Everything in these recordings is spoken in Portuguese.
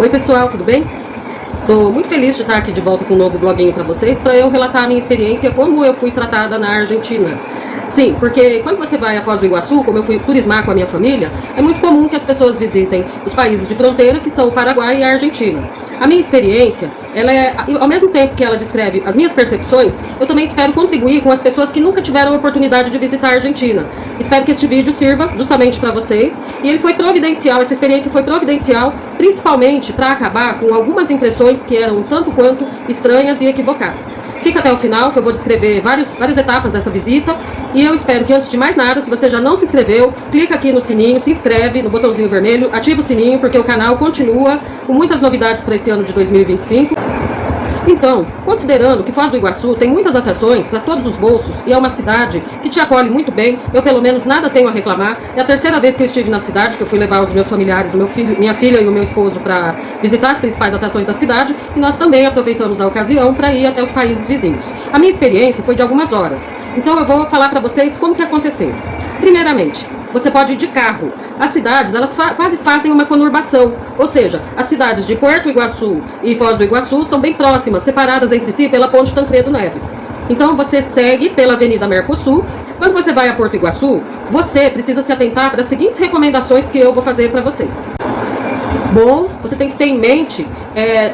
Oi pessoal, tudo bem? Estou muito feliz de estar aqui de volta com um novo bloguinho para vocês, para eu relatar a minha experiência, como eu fui tratada na Argentina. Sim, porque quando você vai a Foz do Iguaçu, como eu fui turismar com a minha família, é muito comum que as pessoas visitem os países de fronteira, que são o Paraguai e a Argentina. A minha experiência, ela é, ao mesmo tempo que ela descreve as minhas percepções, eu também espero contribuir com as pessoas que nunca tiveram a oportunidade de visitar a Argentina. Espero que este vídeo sirva justamente para vocês, e ele foi providencial, essa experiência foi providencial, principalmente para acabar com algumas impressões que eram tanto quanto estranhas e equivocadas. Fica até o final, que eu vou descrever várias etapas dessa visita, e eu espero que, antes de mais nada, se você já não se inscreveu, clica aqui no sininho, se inscreve no botãozinho vermelho, ativa o sininho, porque o canal continua com muitas novidades para esse ano de 2025. Então, considerando que Foz do Iguaçu tem muitas atrações para todos os bolsos e é uma cidade que te acolhe muito bem, eu pelo menos nada tenho a reclamar. É a terceira vez que eu estive na cidade, que eu fui levar os meus familiares, minha filha e o meu esposo para visitar as principais atrações da cidade, e nós também aproveitamos a ocasião para ir até os países vizinhos. A minha experiência foi de algumas horas, então eu vou falar para vocês como que aconteceu. Primeiramente, você pode ir de carro. As cidades, elas quase fazem uma conurbação, ou seja, as cidades de Puerto Iguaçu e Foz do Iguaçu são bem próximas, separadas entre si pela ponte Tancredo Neves. Então você segue pela Avenida Mercosul. Quando você vai a Porto Iguaçu, você precisa se atentar para as seguintes recomendações que eu vou fazer para vocês. Bom, você tem que ter em mente,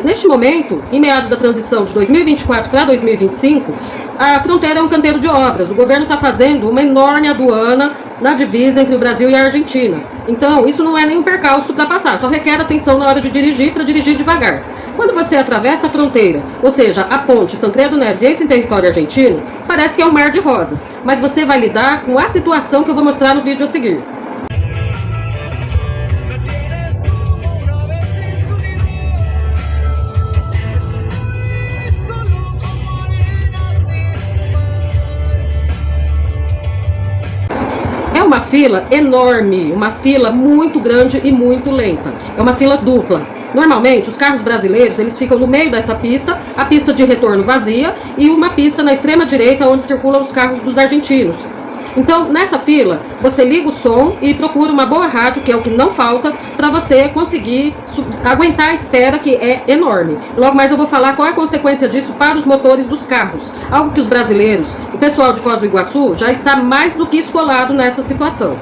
neste momento, em meados da transição de 2024 para 2025, a fronteira é um canteiro de obras. O governo está fazendo uma enorme aduana na divisa entre o Brasil e a Argentina. Então, isso não é nenhum percalço para passar, só requer atenção na hora de dirigir, para dirigir devagar. Quando você atravessa a fronteira, ou seja, a ponte Tancredo Neves, e entra em território argentino, parece que é um mar de rosas, mas você vai lidar com a situação que eu vou mostrar no vídeo a seguir. Uma fila enorme, uma fila muito grande e muito lenta. É uma fila dupla. Normalmente, os carros brasileiros, eles ficam no meio dessa pista, a pista de retorno vazia e uma pista na extrema direita onde circulam os carros dos argentinos. Então, nessa fila, você liga o som e procura uma boa rádio, que é o que não falta, para você conseguir aguentar a espera, que é enorme. Logo mais eu vou falar qual é a consequência disso para os motores dos carros. Algo que os brasileiros, o pessoal de Foz do Iguaçu, já está mais do que escolado nessa situação.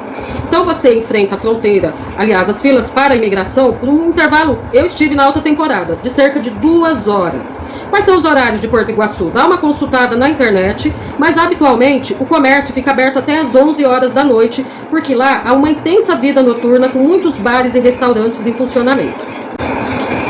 Então você enfrenta a fronteira, aliás, as filas para a imigração, por um intervalo, eu estive na alta temporada, de cerca de 2 horas. Quais são os horários de Porto Iguaçu? Dá uma consultada na internet, mas habitualmente o comércio fica aberto até às 11 horas da noite, porque lá há uma intensa vida noturna com muitos bares e restaurantes em funcionamento.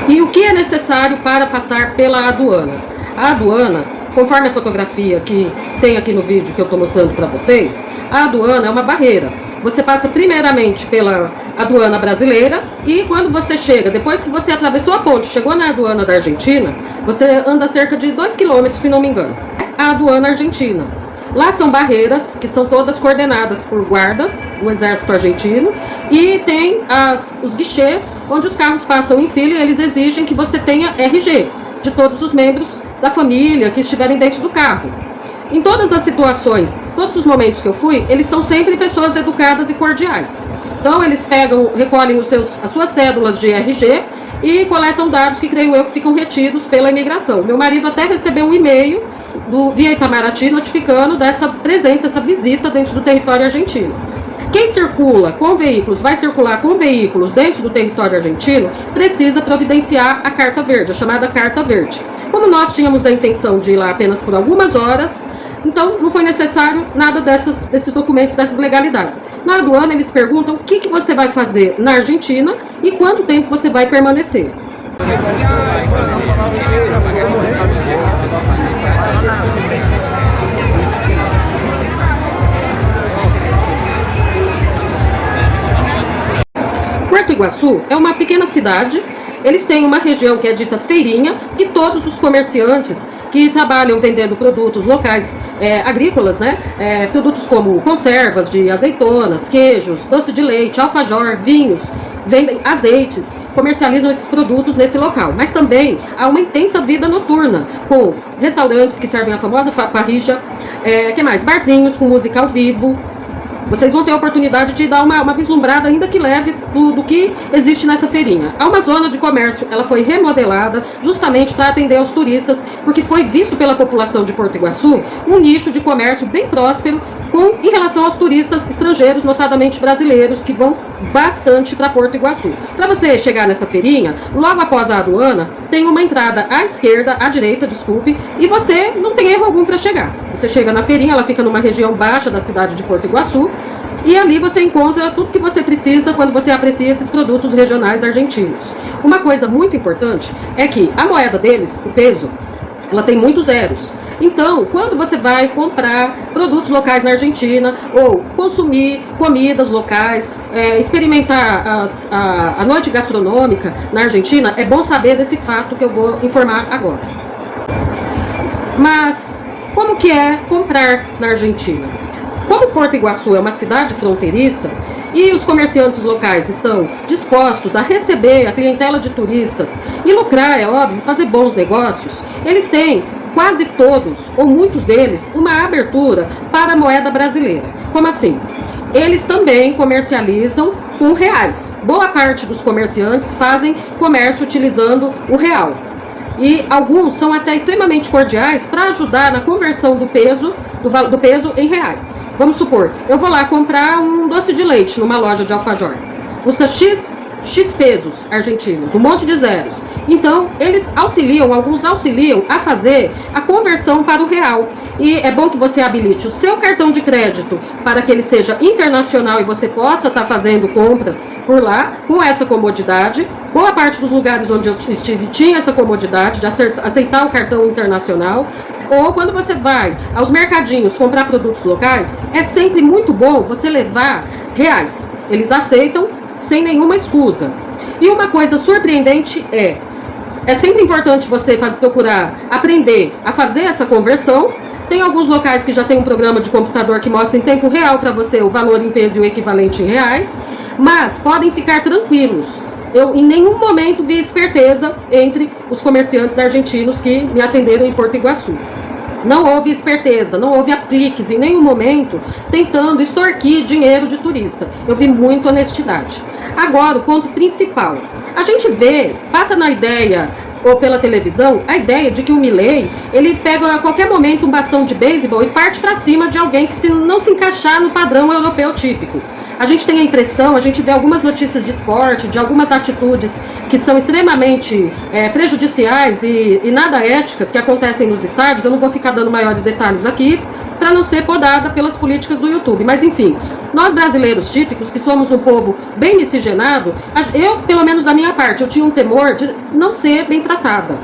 E o que é necessário para passar pela aduana? A aduana, conforme a fotografia que tem aqui no vídeo que eu estou mostrando para vocês, a aduana é uma barreira. Você passa primeiramente pela aduana brasileira e quando você chega, depois que você atravessou a ponte, chegou na aduana da Argentina, você anda cerca de 2 km, se não me engano. A aduana argentina. Lá são barreiras que são todas coordenadas por guardas do exército argentino e tem os guichês onde os carros passam em fila e eles exigem que você tenha RG de todos os membros da família que estiverem dentro do carro. Em todas as situações, todos os momentos que eu fui, eles são sempre pessoas educadas e cordiais. Então eles recolhem as suas cédulas de RG e coletam dados que creio eu que ficam retidos pela imigração. Meu marido até recebeu um e-mail via Itamaraty notificando dessa presença, essa visita dentro do território argentino. Quem circula com veículos, vai circular com veículos dentro do território argentino, precisa providenciar a carta verde, a chamada carta verde. Como nós tínhamos a intenção de ir lá apenas por algumas horas, então não foi necessário nada desses documentos, dessas legalidades. Na aduana eles perguntam o que você vai fazer na Argentina e quanto tempo você vai permanecer. Puerto Iguaçu é uma pequena cidade. Eles têm uma região que é dita feirinha, que todos os comerciantes que trabalham vendendo produtos locais agrícolas, né? Produtos como conservas de azeitonas, queijos, doce de leite, alfajor, vinhos, vendem azeites, comercializam esses produtos nesse local. Mas também há uma intensa vida noturna, com restaurantes que servem a famosa parrilla, que mais? Barzinhos com música ao vivo. Vocês vão ter a oportunidade de dar uma vislumbrada, ainda que leve, do que existe nessa feirinha. Há uma zona de comércio, ela foi remodelada justamente para atender aos turistas, porque foi visto pela população de Porto Iguaçu um nicho de comércio bem próspero em relação aos turistas estrangeiros, notadamente brasileiros, que vão bastante para Porto Iguaçu. Para você chegar nessa feirinha, logo após a aduana, tem uma entrada à esquerda, à direita, desculpe, e você não tem erro algum para chegar. Você chega na feirinha, ela fica numa região baixa da cidade de Porto Iguaçu, e ali você encontra tudo que você precisa quando você aprecia esses produtos regionais argentinos. Uma coisa muito importante é que a moeda deles, o peso, ela tem muitos zeros. Então, quando você vai comprar produtos locais na Argentina ou consumir comidas locais, experimentar a noite gastronômica na Argentina, é bom saber desse fato que eu vou informar agora. Mas, como que é comprar na Argentina? Como Porto Iguaçu é uma cidade fronteiriça e os comerciantes locais estão dispostos a receber a clientela de turistas e lucrar, é óbvio, fazer bons negócios, eles têm quase todos, ou muitos deles, uma abertura para a moeda brasileira. Como assim? Eles também comercializam com reais. Boa parte dos comerciantes fazem comércio utilizando o real. E alguns são até extremamente cordiais para ajudar na conversão do peso em reais. Vamos supor, eu vou lá comprar um doce de leite numa loja de alfajor. Custa X pesos argentinos, um monte de zeros. Então, alguns auxiliam a fazer a conversão para o real. E é bom que você habilite o seu cartão de crédito para que ele seja internacional e você possa estar fazendo compras por lá com essa comodidade. Boa parte dos lugares onde eu estive tinha essa comodidade de aceitar o cartão internacional. Ou quando você vai aos mercadinhos comprar produtos locais, é sempre muito bom você levar reais. Eles aceitam sem nenhuma escusa. E uma coisa surpreendente é sempre importante você procurar aprender a fazer essa conversão. Tem alguns locais que já tem um programa de computador que mostra em tempo real para você o valor em peso e o equivalente em reais, mas podem ficar tranquilos. Eu em nenhum momento vi esperteza entre os comerciantes argentinos que me atenderam em Porto Iguaçu. Não houve esperteza, não houve apliques em nenhum momento tentando extorquir dinheiro de turista. Eu vi muita honestidade. Agora, o ponto principal. A gente passa na ideia, ou pela televisão, a ideia de que o Milei, ele pega a qualquer momento um bastão de beisebol e parte para cima de alguém que não se encaixar no padrão europeu típico. A gente tem a impressão, a gente vê algumas notícias de esporte, de algumas atitudes que são extremamente prejudiciais e nada éticas que acontecem nos estádios. Eu não vou ficar dando maiores detalhes aqui, para não ser podada pelas políticas do YouTube. Mas enfim, nós brasileiros típicos, que somos um povo bem miscigenado, eu, pelo menos da minha parte, eu tinha um temor de não ser bem tratada,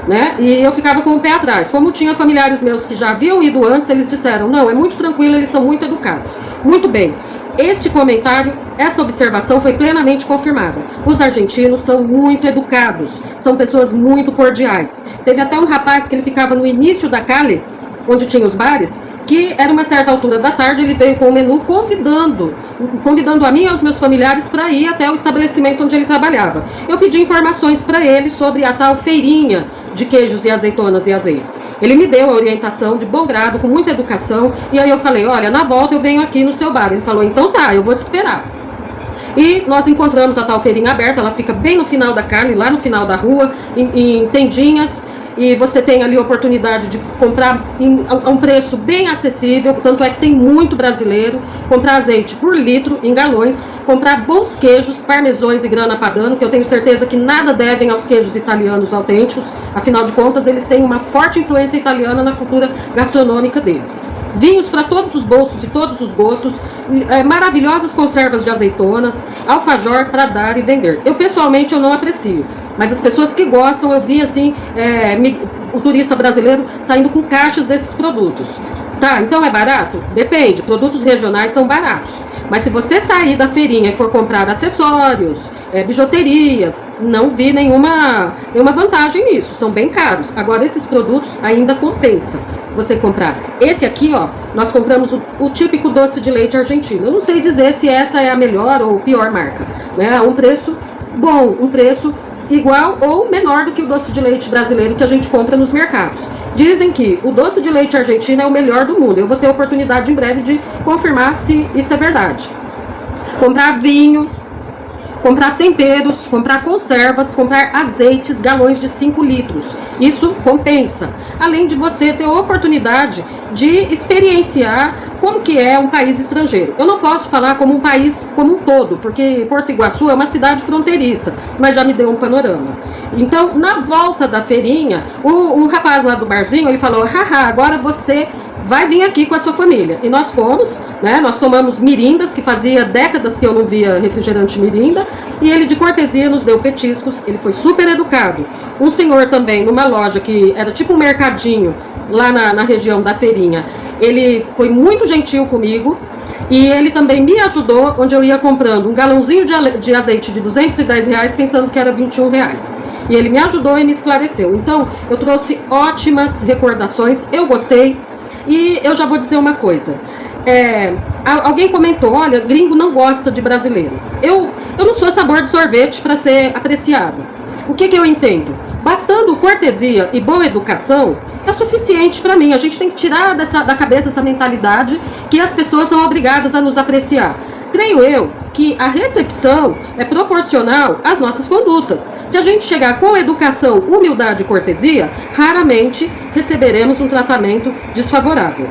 né? E eu ficava com o pé atrás. Como tinha familiares meus que já haviam ido antes, eles disseram, não, é muito tranquilo, eles são muito educados. Muito bem. Este comentário, essa observação foi plenamente confirmada. Os argentinos são muito educados, são pessoas muito cordiais. Teve até um rapaz que ele ficava no início da Cali, onde tinha os bares, que era uma certa altura da tarde, ele veio com o menu convidando a mim e aos meus familiares para ir até o estabelecimento onde ele trabalhava. Eu pedi informações para ele sobre a tal feirinha de queijos e azeitonas e azeites. Ele me deu a orientação de bom grado, com muita educação, e aí eu falei, olha, na volta eu venho aqui no seu bar. Ele falou, então tá, eu vou te esperar. E nós encontramos a tal feirinha aberta, ela fica bem no final da carne, lá no final da rua, em tendinhas, e você tem ali a oportunidade de comprar a um preço bem acessível, tanto é que tem muito brasileiro, comprar azeite por litro, em galões, comprar bons queijos, parmesões e grana padano, que eu tenho certeza que nada devem aos queijos italianos autênticos, afinal de contas eles têm uma forte influência italiana na cultura gastronômica deles. Vinhos para todos os bolsos e todos os gostos, maravilhosas conservas de azeitonas, alfajor para dar e vender. Eu pessoalmente eu não aprecio, mas as pessoas que gostam, eu vi assim, o turista brasileiro saindo com caixas desses produtos. Tá, então é barato? Depende, produtos regionais são baratos. Mas se você sair da feirinha e for comprar acessórios, bijuterias, não vi nenhuma vantagem nisso, são bem caros. Agora esses produtos ainda compensa você comprar. Esse aqui, ó, nós compramos o típico doce de leite argentino. Eu não sei dizer se essa é a melhor ou pior marca, né? Um preço bom, um preço igual ou menor do que o doce de leite brasileiro que a gente compra nos mercados. Dizem que o doce de leite argentino é o melhor do mundo. Eu vou ter a oportunidade em breve de confirmar se isso é verdade. Comprar vinho, comprar temperos, comprar conservas, comprar azeites, galões de 5 litros. Isso compensa. Além de você ter a oportunidade de experienciar como que é um país estrangeiro. Eu não posso falar como um país como um todo, porque Porto Iguaçu é uma cidade fronteiriça, mas já me deu um panorama. Então, na volta da feirinha, o rapaz lá do barzinho, ele falou, haha, agora você vai vir aqui com a sua família. E nós fomos, né? Nós tomamos mirindas, que fazia décadas que eu não via refrigerante mirinda, e ele de cortesia nos deu petiscos, ele foi super educado. Um senhor também, numa loja que era tipo um mercadinho, lá na região da feirinha, ele foi muito gentil comigo, e ele também me ajudou, onde eu ia comprando um galãozinho de azeite de R$210, pensando que era R$21. E ele me ajudou e me esclareceu. Então, eu trouxe ótimas recordações, eu gostei. E eu já vou dizer uma coisa. Alguém comentou, olha, gringo não gosta de brasileiro. Eu não sou sabor de sorvete para ser apreciado. O que eu entendo? Bastando cortesia e boa educação, é o suficiente para mim. A gente tem que tirar da cabeça essa mentalidade que as pessoas são obrigadas a nos apreciar. Creio eu que a recepção é proporcional às nossas condutas. Se a gente chegar com educação, humildade e cortesia, raramente receberemos um tratamento desfavorável.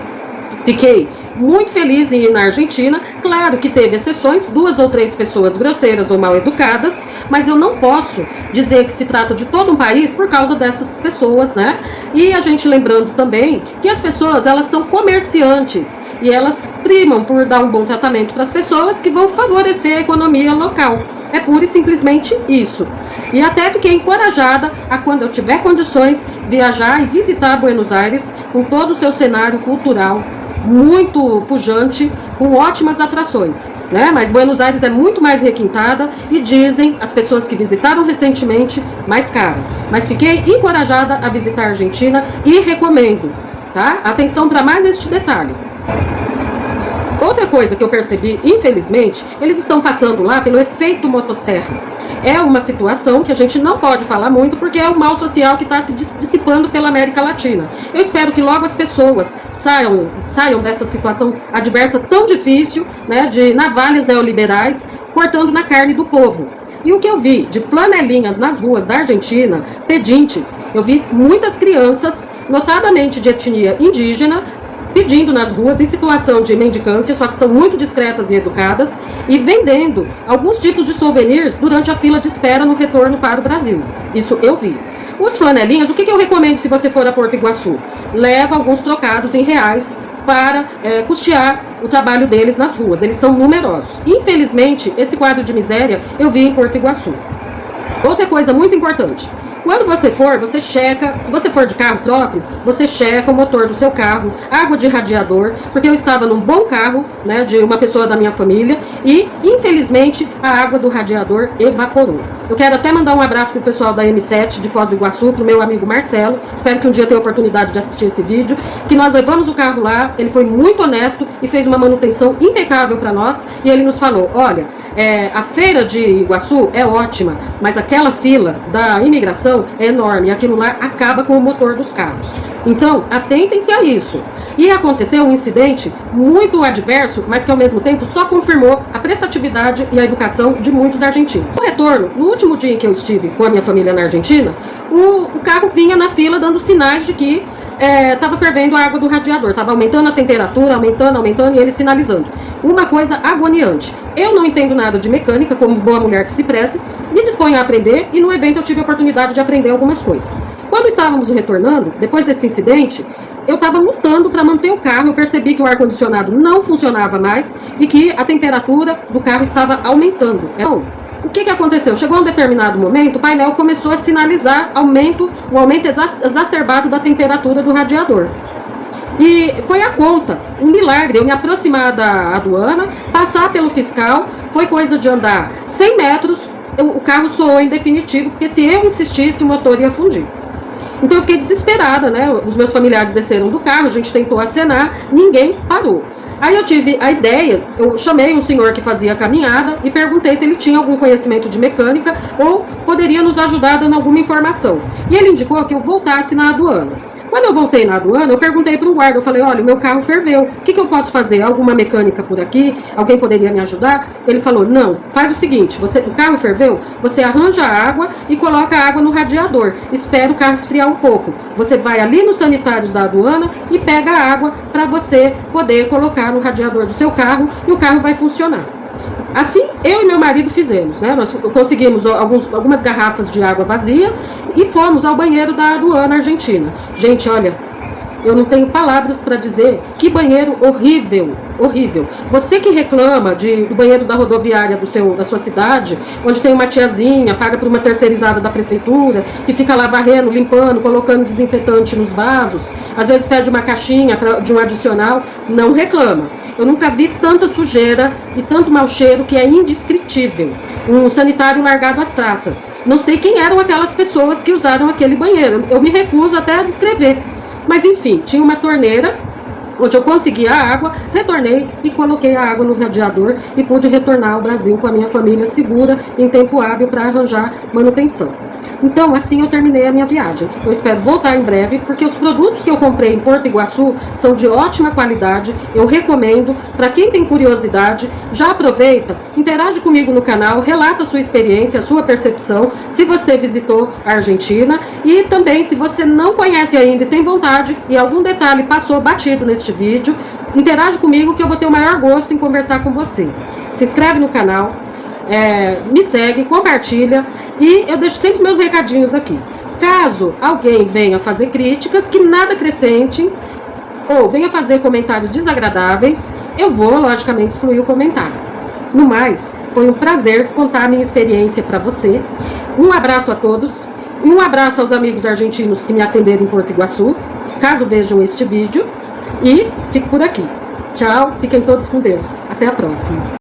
Fiquei muito feliz em ir na Argentina. Claro que teve exceções, 2 ou 3 pessoas grosseiras ou mal educadas, mas eu não posso dizer que se trata de todo um país por causa dessas pessoas, né? E a gente lembrando também que as pessoas, elas são comerciantes e elas primam por dar um bom tratamento para as pessoas que vão favorecer a economia local. É pura e simplesmente isso. E até fiquei encorajada a, quando eu tiver condições, viajar e visitar Buenos Aires com todo o seu cenário cultural muito pujante, com ótimas atrações, né? Mas Buenos Aires é muito mais requintada e dizem as pessoas que visitaram recentemente mais caro. Mas fiquei encorajada a visitar a Argentina e recomendo, tá? Atenção para mais este detalhe. Outra coisa que eu percebi, infelizmente, eles estão passando lá pelo efeito motosserra. É uma situação que a gente não pode falar muito porque é um mal social que está se dissipando pela América Latina. Eu espero que logo as pessoas saiam dessa situação adversa tão difícil, né, de navalhas neoliberais cortando na carne do povo. E o que eu vi de flanelinhas nas ruas da Argentina, pedintes, eu vi muitas crianças, notadamente de etnia indígena, pedindo nas ruas em situação de mendicância, só que são muito discretas e educadas, e vendendo alguns tipos de souvenirs durante a fila de espera no retorno para o Brasil. Isso eu vi. Os flanelinhas, o que eu recomendo se você for a Porto Iguaçu? Leva alguns trocados em reais para custear o trabalho deles nas ruas. Eles são numerosos. Infelizmente, esse quadro de miséria eu vi em Porto Iguaçu. Outra coisa muito importante. Quando você for, você checa, se você for de carro próprio, você checa o motor do seu carro, água de radiador, porque eu estava num bom carro, né, de uma pessoa da minha família, e infelizmente a água do radiador evaporou. Eu quero até mandar um abraço pro pessoal da M7 de Foz do Iguaçu, pro meu amigo Marcelo, espero que um dia tenha a oportunidade de assistir esse vídeo, que nós levamos o carro lá, ele foi muito honesto e fez uma manutenção impecável para nós, e ele nos falou, olha, a feira de Iguaçu é ótima, mas aquela fila da imigração é enorme e aquilo lá acaba com o motor dos carros. Então, atentem-se a isso. E aconteceu um incidente muito adverso, mas que ao mesmo tempo só confirmou a prestatividade e a educação de muitos argentinos. No retorno, no último dia em que eu estive com a minha família na Argentina, o carro vinha na fila dando sinais de que estava fervendo a água do radiador, estava aumentando a temperatura, aumentando, e ele sinalizando. Uma coisa agoniante. Eu não entendo nada de mecânica, como boa mulher que se preze, me disponho a aprender e no evento eu tive a oportunidade de aprender algumas coisas. Quando estávamos retornando, depois desse incidente, eu estava lutando para manter o carro, eu percebi que o ar-condicionado não funcionava mais e que a temperatura do carro estava aumentando. Então, o que aconteceu? Chegou a um determinado momento, o painel começou a sinalizar um aumento exacerbado da temperatura do radiador. E foi a conta, um milagre, eu me aproximar da aduana, passar pelo fiscal, foi coisa de andar 100 metros, o carro soou em definitivo, porque se eu insistisse, o motor ia fundir. Então eu fiquei desesperada, né? Os meus familiares desceram do carro, a gente tentou acenar, ninguém parou. Aí eu tive a ideia, eu chamei um senhor que fazia a caminhada e perguntei se ele tinha algum conhecimento de mecânica ou poderia nos ajudar dando alguma informação. E ele indicou que eu voltasse na aduana. Quando eu voltei na aduana, eu perguntei para um guarda, eu falei, olha, o meu carro ferveu, o que eu posso fazer? Alguma mecânica por aqui? Alguém poderia me ajudar? Ele falou, não, faz o seguinte, o carro ferveu, você arranja a água e coloca a água no radiador, espera o carro esfriar um pouco. Você vai ali nos sanitários da aduana e pega a água para você poder colocar no radiador do seu carro e o carro vai funcionar. Assim, eu e meu marido fizemos, né? Nós conseguimos algumas garrafas de água vazia e fomos ao banheiro da aduana argentina. Gente, olha, eu não tenho palavras para dizer que banheiro horrível, horrível. Você que reclama do banheiro da rodoviária da sua cidade, onde tem uma tiazinha, paga por uma terceirizada da prefeitura, que fica lá varrendo, limpando, colocando desinfetante nos vasos, às vezes pede uma caixinha de um adicional, não reclama. Eu nunca vi tanta sujeira e tanto mau cheiro que é indescritível. Um sanitário largado às traças. Não sei quem eram aquelas pessoas que usaram aquele banheiro. Eu me recuso até a descrever. Mas enfim, tinha uma torneira onde eu consegui a água, retornei e coloquei a água no radiador e pude retornar ao Brasil com a minha família segura, em tempo hábil para arranjar manutenção. Então, assim eu terminei a minha viagem. Eu espero voltar em breve, porque os produtos que eu comprei em Porto Iguaçu são de ótima qualidade. Eu recomendo. Para quem tem curiosidade, já aproveita, interage comigo no canal, relata a sua experiência, a sua percepção, se você visitou a Argentina. E também, se você não conhece ainda e tem vontade, e algum detalhe passou batido neste vídeo, interage comigo que eu vou ter o maior gosto em conversar com você. Se inscreve no canal. Me segue, compartilha e eu deixo sempre meus recadinhos aqui. Caso alguém venha fazer críticas que nada acrescentem ou venha fazer comentários desagradáveis, eu vou, logicamente, excluir o comentário. No mais, foi um prazer contar a minha experiência para você. Um abraço a todos e um abraço aos amigos argentinos que me atenderam em Porto Iguaçu, caso vejam este vídeo, e fico por aqui. Tchau, fiquem todos com Deus. Até a próxima.